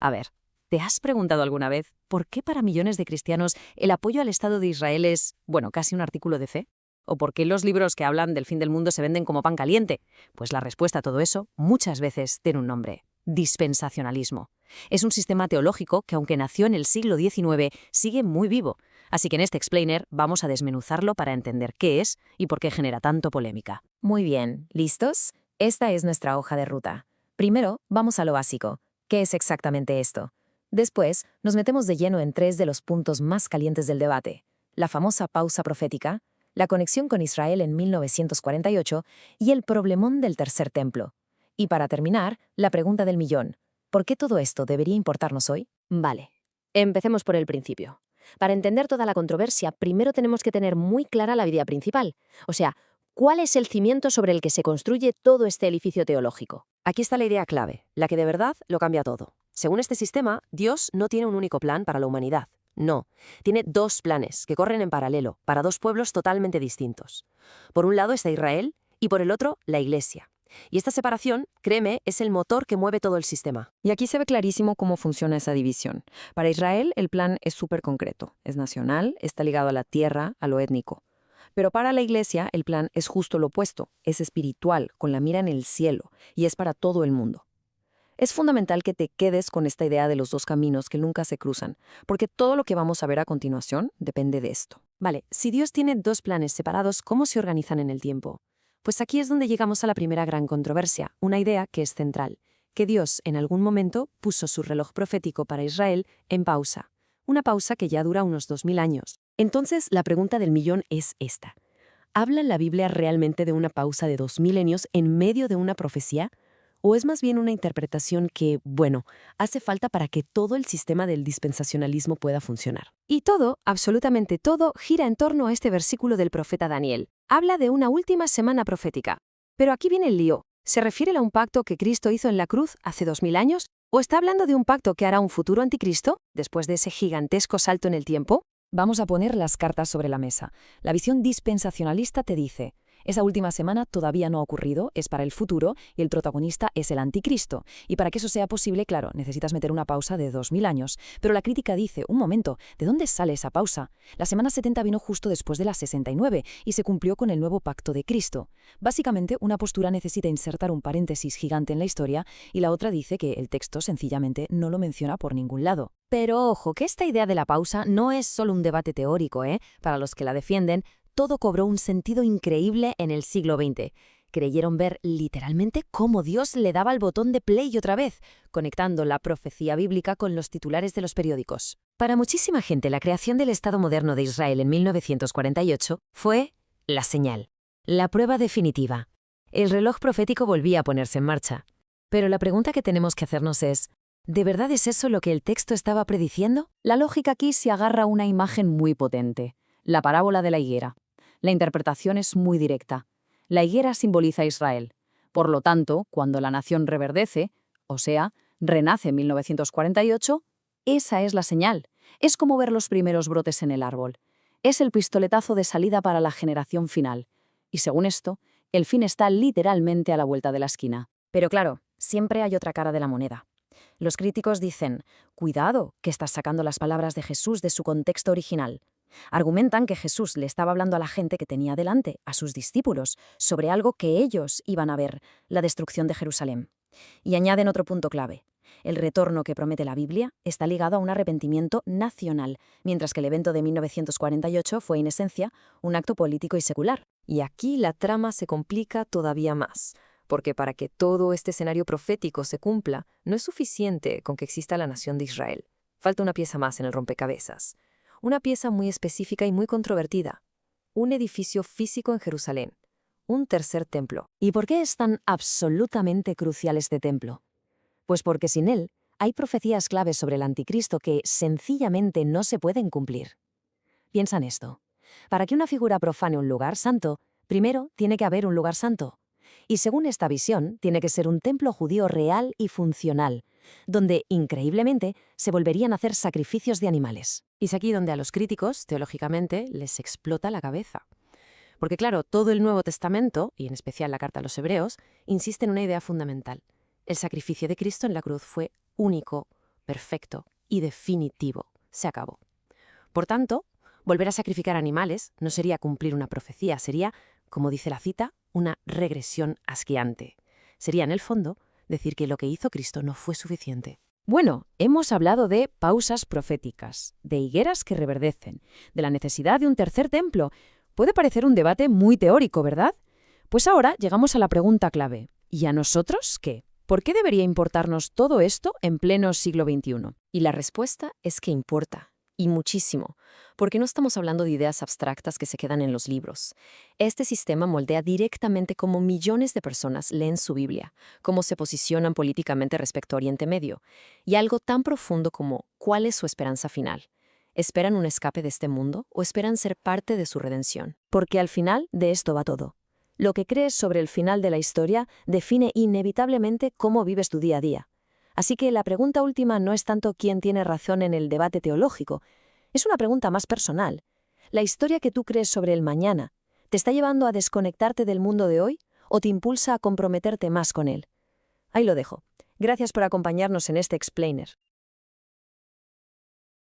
A ver, ¿te has preguntado alguna vez por qué para millones de cristianos el apoyo al Estado de Israel es, bueno, casi un artículo de fe? ¿O por qué los libros que hablan del fin del mundo se venden como pan caliente? Pues la respuesta a todo eso muchas veces tiene un nombre: dispensacionalismo. Es un sistema teológico que, aunque nació en el siglo XIX, sigue muy vivo. Así que en este explainer vamos a desmenuzarlo para entender qué es y por qué genera tanto polémica. Muy bien, ¿listos? Esta es nuestra hoja de ruta. Primero, vamos a lo básico. ¿Qué es exactamente esto? Después, nos metemos de lleno en tres de los puntos más calientes del debate: la famosa pausa profética, la conexión con Israel en 1948 y el problemón del tercer templo. Y para terminar, la pregunta del millón: ¿por qué todo esto debería importarnos hoy? Vale, empecemos por el principio. Para entender toda la controversia, primero tenemos que tener muy clara la idea principal. O sea, ¿cuál es el cimiento sobre el que se construye todo este edificio teológico? Aquí está la idea clave, la que de verdad lo cambia todo. Según este sistema, Dios no tiene un único plan para la humanidad. No, tiene dos planes que corren en paralelo, para dos pueblos totalmente distintos. Por un lado está Israel y por el otro la Iglesia. Y esta separación, créeme, es el motor que mueve todo el sistema. Y aquí se ve clarísimo cómo funciona esa división. Para Israel, el plan es súper concreto. Es nacional, está ligado a la tierra, a lo étnico. Pero para la Iglesia, el plan es justo lo opuesto. Es espiritual, con la mira en el cielo, y es para todo el mundo. Es fundamental que te quedes con esta idea de los dos caminos que nunca se cruzan, porque todo lo que vamos a ver a continuación depende de esto. Vale, si Dios tiene dos planes separados, ¿cómo se organizan en el tiempo? Pues aquí es donde llegamos a la primera gran controversia, una idea que es central: que Dios en algún momento puso su reloj profético para Israel en pausa, una pausa que ya dura unos 2000 años. Entonces, la pregunta del millón es esta: ¿habla la Biblia realmente de una pausa de 2000 años en medio de una profecía? ¿O es más bien una interpretación que, bueno, hace falta para que todo el sistema del dispensacionalismo pueda funcionar? Y todo, absolutamente todo, gira en torno a este versículo del profeta Daniel. Habla de una última semana profética. Pero aquí viene el lío. ¿Se refiere a un pacto que Cristo hizo en la cruz hace 2000 años? ¿O está hablando de un pacto que hará un futuro anticristo, después de ese gigantesco salto en el tiempo? Vamos a poner las cartas sobre la mesa. La visión dispensacionalista te dice: esa última semana todavía no ha ocurrido, es para el futuro y el protagonista es el anticristo. Y para que eso sea posible, claro, necesitas meter una pausa de 2000 años. Pero la crítica dice: un momento, ¿de dónde sale esa pausa? La semana 70 vino justo después de la 69 y se cumplió con el nuevo pacto de Cristo. Básicamente, una postura necesita insertar un paréntesis gigante en la historia y la otra dice que el texto sencillamente no lo menciona por ningún lado. Pero ojo, que esta idea de la pausa no es solo un debate teórico, ¿eh? Para los que la defienden, todo cobró un sentido increíble en el siglo XX. Creyeron ver literalmente cómo Dios le daba el botón de play otra vez, conectando la profecía bíblica con los titulares de los periódicos. Para muchísima gente, la creación del Estado moderno de Israel en 1948 fue la señal, la prueba definitiva. El reloj profético volvía a ponerse en marcha. Pero la pregunta que tenemos que hacernos es: ¿de verdad es eso lo que el texto estaba prediciendo? La lógica aquí se agarra a una imagen muy potente: la parábola de la higuera. La interpretación es muy directa. La higuera simboliza a Israel. Por lo tanto, cuando la nación reverdece, o sea, renace en 1948, esa es la señal. Es como ver los primeros brotes en el árbol. Es el pistoletazo de salida para la generación final. Y según esto, el fin está literalmente a la vuelta de la esquina. Pero claro, siempre hay otra cara de la moneda. Los críticos dicen: cuidado, que estás sacando las palabras de Jesús de su contexto original. Argumentan que Jesús le estaba hablando a la gente que tenía delante, a sus discípulos, sobre algo que ellos iban a ver: la destrucción de Jerusalén. Y añaden otro punto clave: el retorno que promete la Biblia está ligado a un arrepentimiento nacional, mientras que el evento de 1948 fue, en esencia, un acto político y secular. Y aquí la trama se complica todavía más, porque para que todo este escenario profético se cumpla, no es suficiente con que exista la nación de Israel. Falta una pieza más en el rompecabezas. Una pieza muy específica y muy controvertida: un edificio físico en Jerusalén, un tercer templo. ¿Y por qué es tan absolutamente crucial este templo? Pues porque sin él hay profecías claves sobre el anticristo que sencillamente no se pueden cumplir. Piensa en esto: para que una figura profane un lugar santo, primero tiene que haber un lugar santo. Y según esta visión, tiene que ser un templo judío real y funcional, donde, increíblemente, se volverían a hacer sacrificios de animales. Y es aquí donde a los críticos, teológicamente, les explota la cabeza. Porque claro, todo el Nuevo Testamento, y en especial la carta a los Hebreos, insiste en una idea fundamental: el sacrificio de Cristo en la cruz fue único, perfecto y definitivo. Se acabó. Por tanto, volver a sacrificar animales no sería cumplir una profecía, sería, como dice la cita, una regresión asqueante. Sería, en el fondo, decir que lo que hizo Cristo no fue suficiente. Bueno, hemos hablado de pausas proféticas, de higueras que reverdecen, de la necesidad de un tercer templo. Puede parecer un debate muy teórico, ¿verdad? Pues ahora llegamos a la pregunta clave. ¿Y a nosotros qué? ¿Por qué debería importarnos todo esto en pleno siglo XXI? Y la respuesta es que importa. Y muchísimo, porque no estamos hablando de ideas abstractas que se quedan en los libros. Este sistema moldea directamente cómo millones de personas leen su Biblia, cómo se posicionan políticamente respecto a Oriente Medio, y algo tan profundo como ¿cuál es su esperanza final? ¿Esperan un escape de este mundo o esperan ser parte de su redención? Porque al final de esto va todo. Lo que crees sobre el final de la historia define inevitablemente cómo vives tu día a día. Así que la pregunta última no es tanto quién tiene razón en el debate teológico, es una pregunta más personal. ¿La historia que tú crees sobre el mañana te está llevando a desconectarte del mundo de hoy o te impulsa a comprometerte más con él? Ahí lo dejo. Gracias por acompañarnos en este Explainer.